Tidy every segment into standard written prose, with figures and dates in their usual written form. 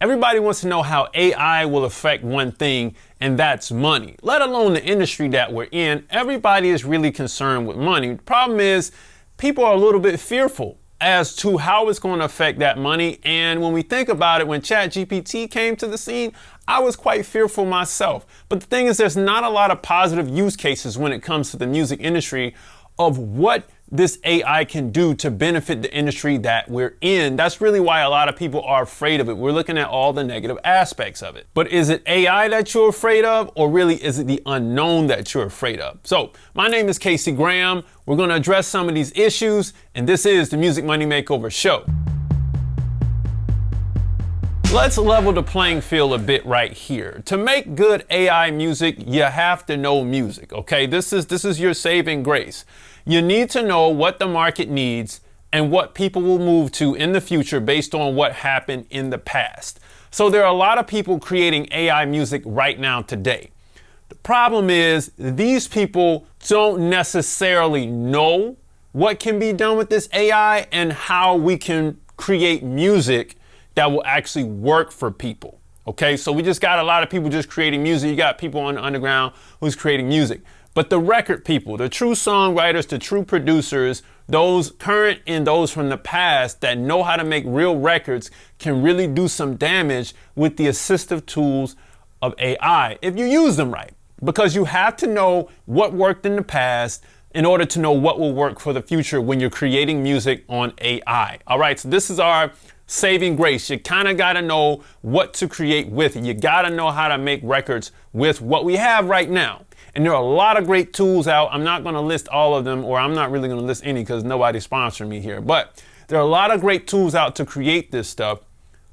Everybody wants to know how AI will affect one thing, and that's money. Let alone the industry that we're in, everybody is really concerned with money. The problem is people are a little bit fearful as to how it's going to affect that money. And when we think about it, when ChatGPT came to the scene, I was quite fearful myself. But the thing is, there's not a lot of positive use cases when it comes to the music industry of what this AI can do to benefit the industry that we're in. That's really why a lot of people are afraid of it. We're looking at all the negative aspects of it. But is it AI that you're afraid of, or really is it the unknown that you're afraid of? So my name is Casey Graham. We're going to address some of these issues, and this is the Music Money Makeover Show. Let's level the playing field a bit right here. To make good AI music, you have to know music, okay? This is your saving grace. You need to know what the market needs and what people will move to in the future based on what happened in the past. So there are a lot of people creating AI music right now today. The problem is these people don't necessarily know what can be done with this AI and how we can create music that will actually work for people. Okay, so we just got a lot of people just creating music. You got people on the underground who's creating music. But the record people, the true songwriters, the true producers, those current and those from the past that know how to make real records can really do some damage with the assistive tools of AI if you use them right. Because you have to know what worked in the past in order to know what will work for the future when you're creating music on AI. All right, so this is our saving grace. You kind of got to know what to create with it. You got to know how to make records with what we have right now. And there are a lot of great tools out. I'm not going to list all of them, or I'm not really going to list any because nobody's sponsoring me here. But there are a lot of great tools out to create this stuff.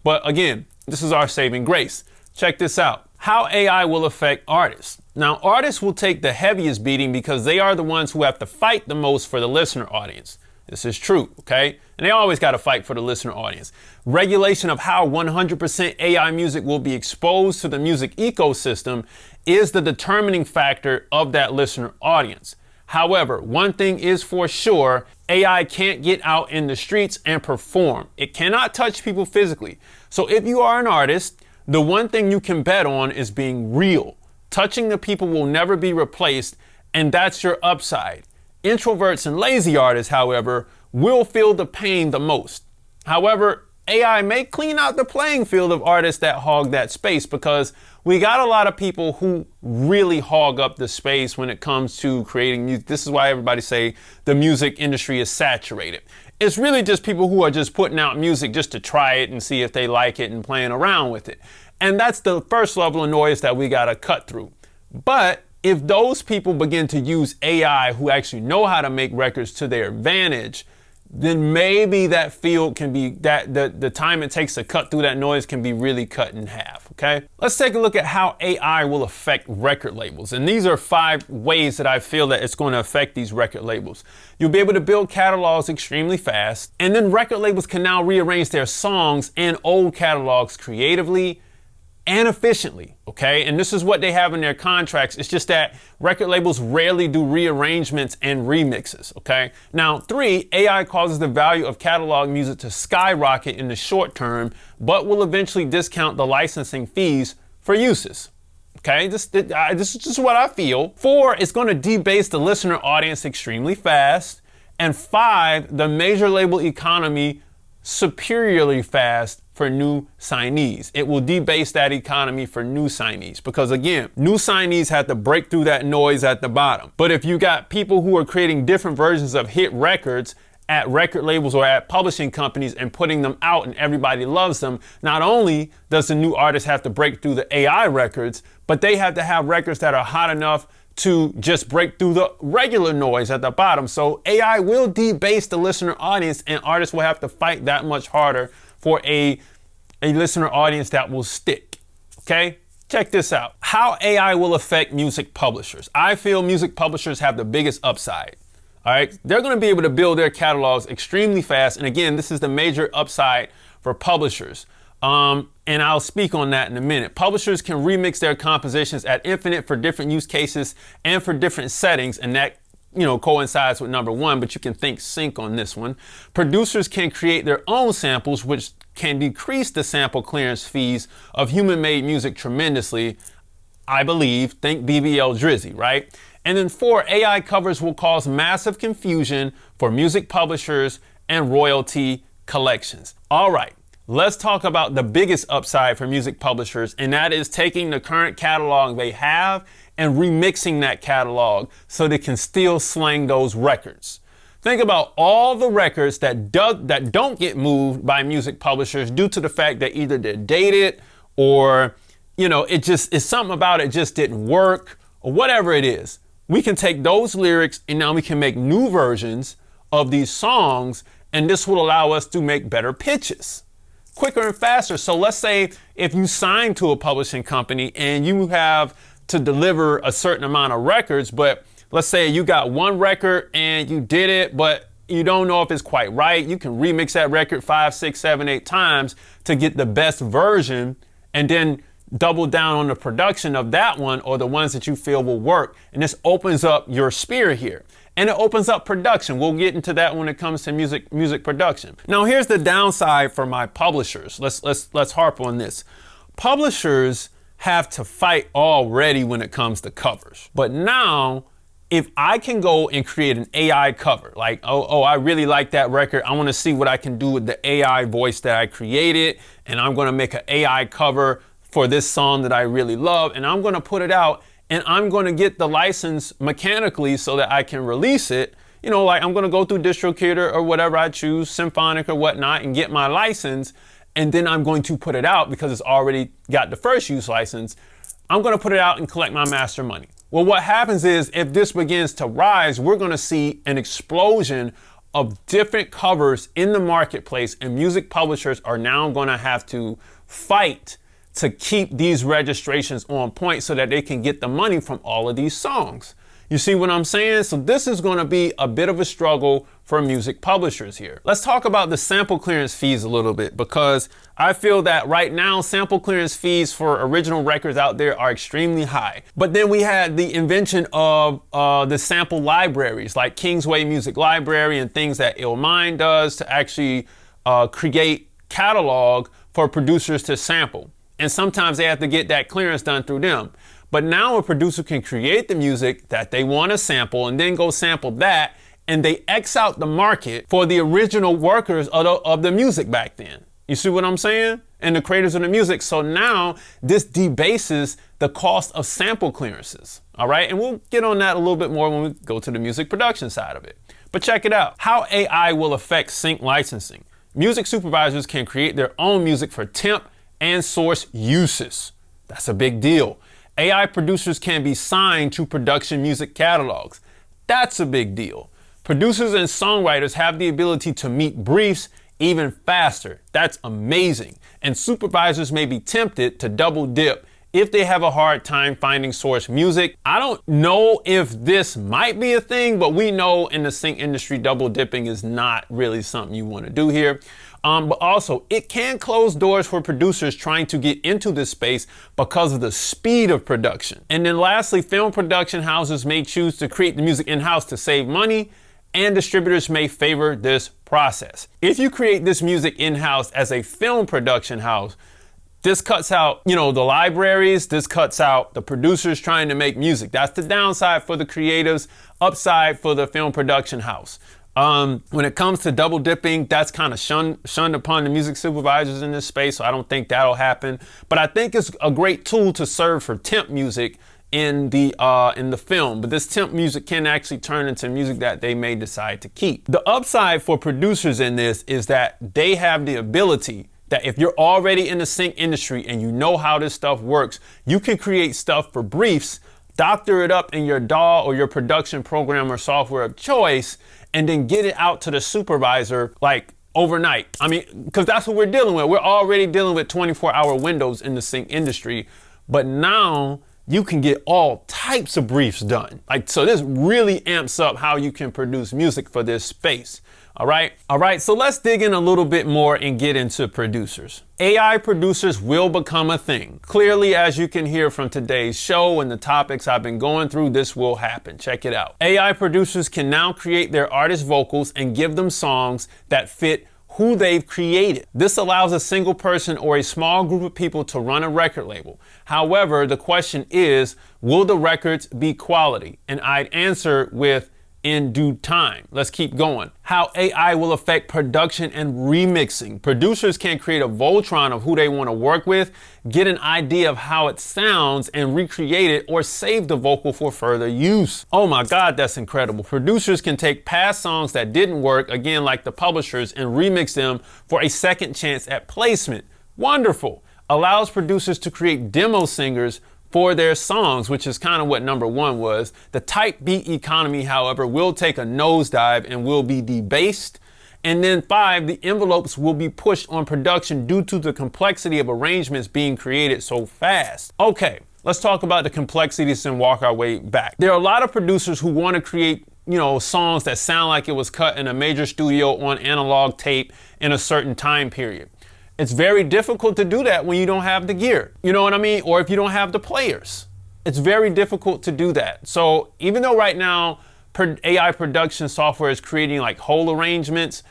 But again, this is our saving grace. Check this out. How AI will affect artists. Now, artists will take the heaviest beating because they are the ones who have to fight the most for the listener audience. This is true, okay? And they always got to fight for the listener audience. Regulation of how 100% AI music will be exposed to the music ecosystem is the determining factor of that listener audience. However, one thing is for sure, AI can't get out in the streets and perform. It cannot touch people physically. So if you are an artist, the one thing you can bet on is being real. Touching the people will never be replaced, and that's your upside. Introverts and lazy artists, however, will feel the pain the most. However, AI may clean out the playing field of artists that hog that space, because we got a lot of people who really hog up the space when it comes to creating music. This is why everybody say the music industry is saturated. It's really just people who are just putting out music just to try it and see if they like it and playing around with it. And that's the first level of noise that we got to cut through. But if those people begin to use AI who actually know how to make records to their advantage, then maybe that field can be, the time it takes to cut through that noise can be really cut in half, okay? Let's take a look at how AI will affect record labels. And these are 5 ways that I feel that it's going to affect these record labels. You'll be able to build catalogs extremely fast, and then record labels can now rearrange their songs and old catalogs creatively and efficiently, okay? And this is what they have in their contracts. It's just that record labels rarely do rearrangements and remixes, okay? Now, 3, AI causes the value of catalog music to skyrocket in the short term, but will eventually discount the licensing fees for uses. Okay, this is just what I feel. 4, it's going to debase the listener audience extremely fast. And 5, the major label economy superiorly fast for new signees. It will debase that economy for new signees, because again, new signees have to break through that noise at the bottom. But if you got people who are creating different versions of hit records at record labels or at publishing companies and putting them out and everybody loves them, not only does the new artist have to break through the AI records, but they have to have records that are hot enough to just break through the regular noise at the bottom. So AI will debase the listener audience, and artists will have to fight that much harder for a listener audience that will stick. Okay? Check this out. How AI will affect music publishers. I feel music publishers have the biggest upside. All right? They're going to be able to build their catalogs extremely fast. And again, this is the major upside for publishers. And I'll speak on that in a minute. Publishers can remix their compositions at infinite for different use cases and for different settings, and that coincides with number 1, but you can think sync on this one. Producers can create their own samples, which can decrease the sample clearance fees of human-made music tremendously. I believe, think BBL Drizzy, right? And then 4, AI covers will cause massive confusion for music publishers and royalty collections. All right, let's talk about the biggest upside for music publishers, and that is taking the current catalog they have and remixing that catalog so they can still sling those records. Think about all the records that don't get moved by music publishers due to the fact that either they're dated or, it's something about it just didn't work or whatever it is. We can take those lyrics and now we can make new versions of these songs, and this will allow us to make better pitches quicker and faster. So let's say if you sign to a publishing company and you have to deliver a certain amount of records, but let's say you got one record and you did it, but you don't know if it's quite right. You can remix that record 5, 6, 7, 8 times to get the best version, and then double down on the production of that one or the ones that you feel will work. And this opens up your sphere here. And it opens up production. We'll get into that when it comes to music production. Now here's the downside for my publishers. Let's harp on this. Publishers have to fight already when it comes to covers. But now, if I can go and create an AI cover, like, oh, I really like that record. I want to see what I can do with the AI voice that I created. And I'm going to make an AI cover for this song that I really love. And I'm going to put it out, and I'm going to get the license mechanically so that I can release it. Like I'm going to go through DistroKid or whatever I choose, Symphonic or whatnot, and get my license. And then I'm going to put it out because it's already got the first use license. I'm going to put it out and collect my master money. Well, what happens is if this begins to rise, we're going to see an explosion of different covers in the marketplace, and music publishers are now going to have to fight to keep these registrations on point so that they can get the money from all of these songs. You see what I'm saying? So this is going to be a bit of a struggle for music publishers here. Let's talk about the sample clearance fees a little bit, because I feel that right now sample clearance fees for original records out there are extremely high. But then we had the invention of the sample libraries like Kingsway Music Library and things that Illmind does to actually create catalog for producers to sample. And sometimes they have to get that clearance done through them. But now a producer can create the music that they want to sample and then go sample that, and they X out the market for the original workers of the music back then. You see what I'm saying? And the creators of the music. So now this debases the cost of sample clearances. All right. And we'll get on that a little bit more when we go to the music production side of it. But check it out. How AI will affect sync licensing. Music supervisors can create their own music for temp and source uses. That's a big deal. AI producers can be signed to production music catalogs. That's a big deal. Producers and songwriters have the ability to meet briefs even faster. That's amazing. And supervisors may be tempted to double dip if they have a hard time finding source music. I don't know if this might be a thing, but we know in the sync industry, double dipping is not really something you want to do here. But also, it can close doors for producers trying to get into this space because of the speed of production. And then lastly, film production houses may choose to create the music in-house to save money, and distributors may favor this process. If you create this music in-house as a film production house, this cuts out, the libraries, this cuts out the producers trying to make music. That's the downside for the creatives, upside for the film production house. When it comes to double dipping, that's kind of shunned upon the music supervisors in this space, so I don't think that'll happen. But I think it's a great tool to serve for temp music in the film. But this temp music can actually turn into music that they may decide to keep. The upside for producers in this is that they have the ability that if you're already in the sync industry and you know how this stuff works, you can create stuff for briefs, doctor it up in your DAW or your production program or software of choice, and then get it out to the supervisor like overnight. I mean, because that's what we're dealing with. We're already dealing with 24-hour windows in the sync industry, but now you can get all types of briefs done. So this really amps up how you can produce music for this space. All right, so let's dig in a little bit more and get into producers. AI producers will become a thing. Clearly, as you can hear from today's show and the topics I've been going through, this will happen. Check it out. AI producers can now create their artist vocals and give them songs that fit who they've created. This allows a single person or a small group of people to run a record label. However, the question is, will the records be quality? And I'd answer with in due time. Let's keep going. How AI will affect production and remixing. Producers can create a Voltron of who they want to work with, get an idea of how it sounds, and recreate it or save the vocal for further use. Oh my God, that's incredible. Producers can take past songs that didn't work, again like the publishers, and remix them for a second chance at placement. Wonderful. Allows producers to create demo singers for their songs, which is kind of what number one was. The type beat economy, however, will take a nosedive and will be debased. And then 5, the envelopes will be pushed on production due to the complexity of arrangements being created so fast. Okay, let's talk about the complexities and walk our way back. There are a lot of producers who want to create, songs that sound like it was cut in a major studio on analog tape in a certain time period. It's very difficult to do that when you don't have the gear, you know what I mean? Or if you don't have the players. It's very difficult to do that. So even though right now AI production software is creating like whole arrangements,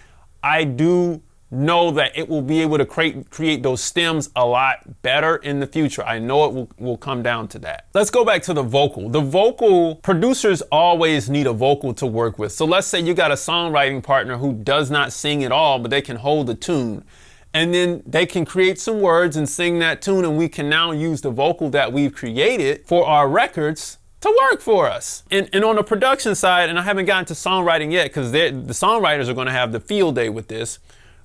I do know that it will be able to create those stems a lot better in the future. I know it will come down to that. Let's go back to the vocal. The vocal, producers always need a vocal to work with. So let's say you got a songwriting partner who does not sing at all, but they can hold the tune. And then they can create some words and sing that tune, and we can now use the vocal that we've created for our records to work for us. And on the production side, and I haven't gotten to songwriting yet because the songwriters are going to have the field day with this,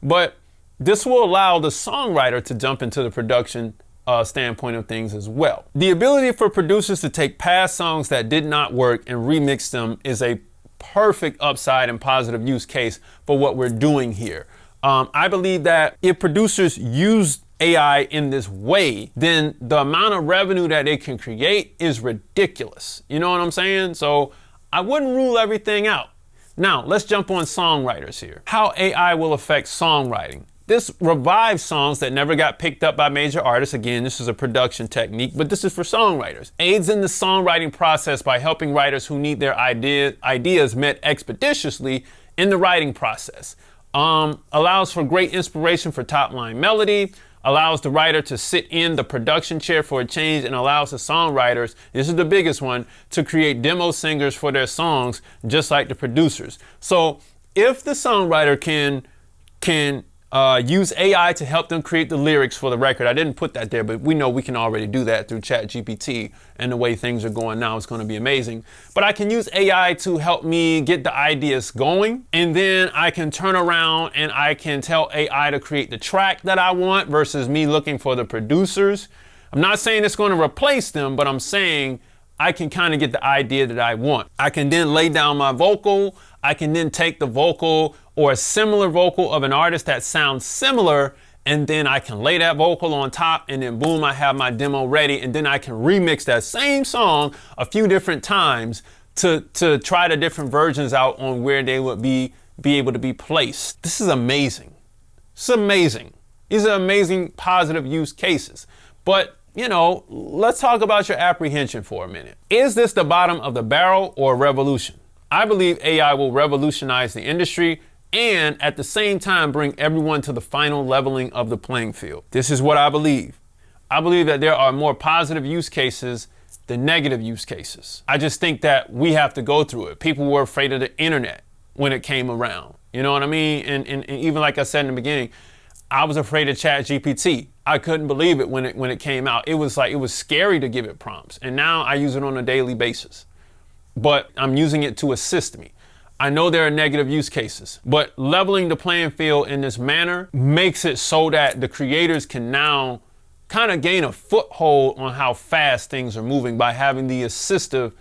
but this will allow the songwriter to jump into the production standpoint of things as well. The ability for producers to take past songs that did not work and remix them is a perfect upside and positive use case for what we're doing here. I believe that if producers use AI in this way, then the amount of revenue that they can create is ridiculous. You know what I'm saying? So I wouldn't rule everything out. Now, let's jump on songwriters here. How AI will affect songwriting. This revives songs that never got picked up by major artists. Again, this is a production technique, but this is for songwriters. Aids in the songwriting process by helping writers who need their ideas met expeditiously in the writing process. Allows for great inspiration for top line melody, allows the writer to sit in the production chair for a change, and allows the songwriters, this is the biggest one, to create demo singers for their songs, just like the producers. So if the songwriter can use AI to help them create the lyrics for the record. I didn't put that there, but we know we can already do that through ChatGPT, and the way things are going now is going to be amazing. But I can use AI to help me get the ideas going, and then I can turn around and I can tell AI to create the track that I want versus me looking for the producers. I'm not saying it's going to replace them, but I'm saying I can kind of get the idea that I want. I can then lay down my vocal. I can then take the vocal or a similar vocal of an artist that sounds similar, and then I can lay that vocal on top, and then boom, I have my demo ready, and then I can remix that same song a few different times to try the different versions out on where they would be able to be placed. This is amazing. It's amazing. These are amazing positive use cases. But let's talk about your apprehension for a minute. Is this the bottom of the barrel or a revolution? I believe AI will revolutionize the industry and at the same time bring everyone to the final leveling of the playing field. This is what I believe. I believe that there are more positive use cases than negative use cases. I just think that we have to go through it. People were afraid of the internet when it came around. You know what I mean? And even like I said in the beginning, I was afraid of ChatGPT. I couldn't believe it when it came out. It was scary to give it prompts. And now I use it on a daily basis. But I'm using it to assist me. I know there are negative use cases, but leveling the playing field in this manner makes it so that the creators can now kind of gain a foothold on how fast things are moving by having the assistive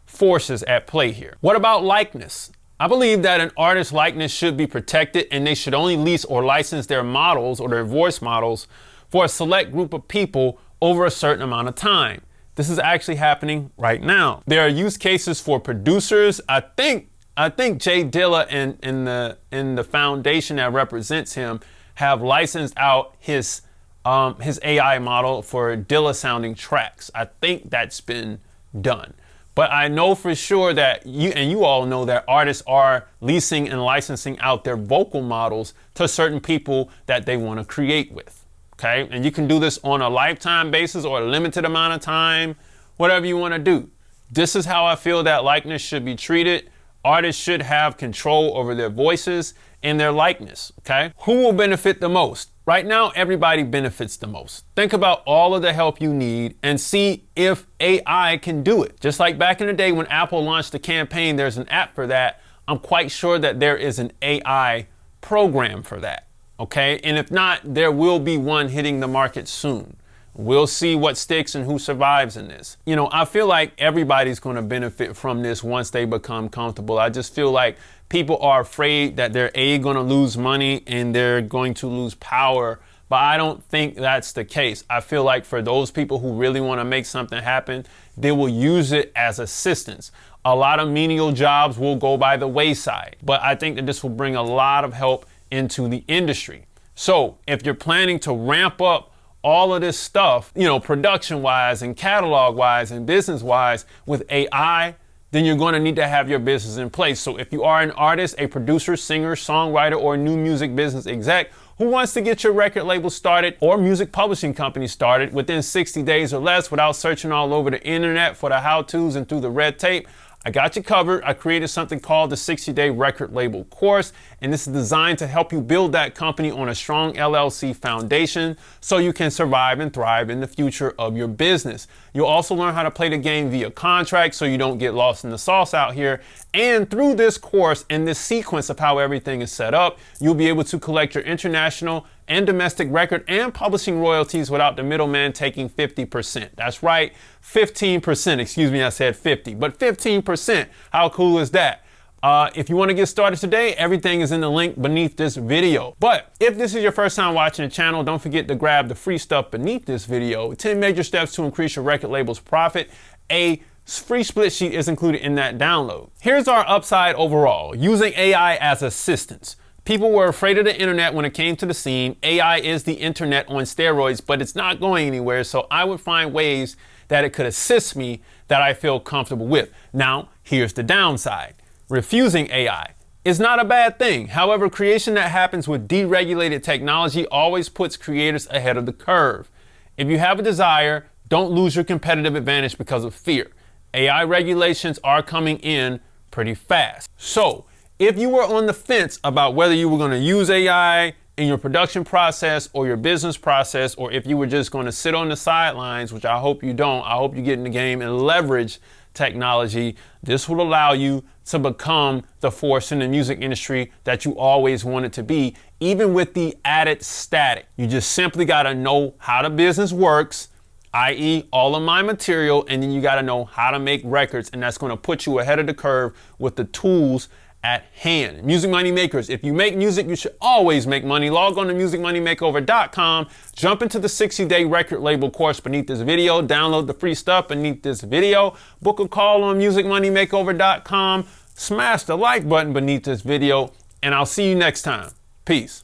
forces at play here. What about likeness? I believe that an artist's likeness should be protected, and they should only lease or license their models or their voice models for a select group of people over a certain amount of time. This is actually happening right now. There are use cases for producers. I think Jay Dilla and the foundation that represents him have licensed out his AI model for Dilla sounding tracks. I think that's been done. But I know for sure that you all know that artists are leasing and licensing out their vocal models to certain people that they want to create with. Okay. And you can do this on a lifetime basis or a limited amount of time, whatever you want to do. This is how I feel that likeness should be treated. Artists should have control over their voices and their likeness, okay? Who will benefit the most? Right now, everybody benefits the most. Think about all of the help you need and see if AI can do it. Just like back in the day when Apple launched the campaign, there's an app for that. I'm quite sure that there is an AI program for that, okay? And if not, there will be one hitting the market soon. We'll see what sticks and who survives in this. You know, I feel like everybody's going to benefit from this once they become comfortable. I just feel like people are afraid that they're going to lose money and they're going to lose power. But I don't think that's the case. I feel like for those people who really want to make something happen, they will use it as assistance. A lot of menial jobs will go by the wayside, but I think that this will bring a lot of help into the industry. So if you're planning to ramp up all of this stuff, you know, production wise and catalog wise and business wise with AI, then you're going to need to have your business in place. So if you are an artist, a producer, singer, songwriter, or new music business exec who wants to get your record label started or music publishing company started within 60 days or less without searching all over the internet for the how-tos and through the red tape, I got you covered. I created something called the 60-Day Record Label Course, and this is designed to help you build that company on a strong LLC foundation so you can survive and thrive in the future of your business. You'll also learn how to play the game via contract so you don't get lost in the sauce out here. And through this course and this sequence of how everything is set up, you'll be able to collect your international and domestic record and publishing royalties without the middleman taking 50%. That's right, 15%. Excuse me, I said 50, but 15%. How cool is that? If you want to get started today, everything is in the link beneath this video. But if this is your first time watching the channel, don't forget to grab the free stuff beneath this video. 10 major steps to increase your record label's profit. A free split sheet is included in that download. Here's our upside overall, using AI as assistance. People were afraid of the internet when it came to the scene. AI is the internet on steroids, but it's not going anywhere. So I would find ways that it could assist me that I feel comfortable with. Now, here's the downside. Refusing AI is not a bad thing. However, creation that happens with deregulated technology always puts creators ahead of the curve. If you have a desire, don't lose your competitive advantage because of fear. AI regulations are coming in pretty fast. So if you were on the fence about whether you were going to use AI in your production process or your business process, or if you were just going to sit on the sidelines, which I hope you don't, I hope you get in the game and leverage technology, this will allow you to become the force in the music industry that you always wanted to be, even with the added static. You just simply got to know how the business works, i.e. all of my material, and then you got to know how to make records, and that's going to put you ahead of the curve with the tools at hand. Music Money Makers, if you make music, you should always make money. Log on to musicmoneymakeover.com, jump into the 60-day record label course beneath this video, download the free stuff beneath this video, book a call on musicmoneymakeover.com, smash the like button beneath this video, and I'll see you next time. Peace.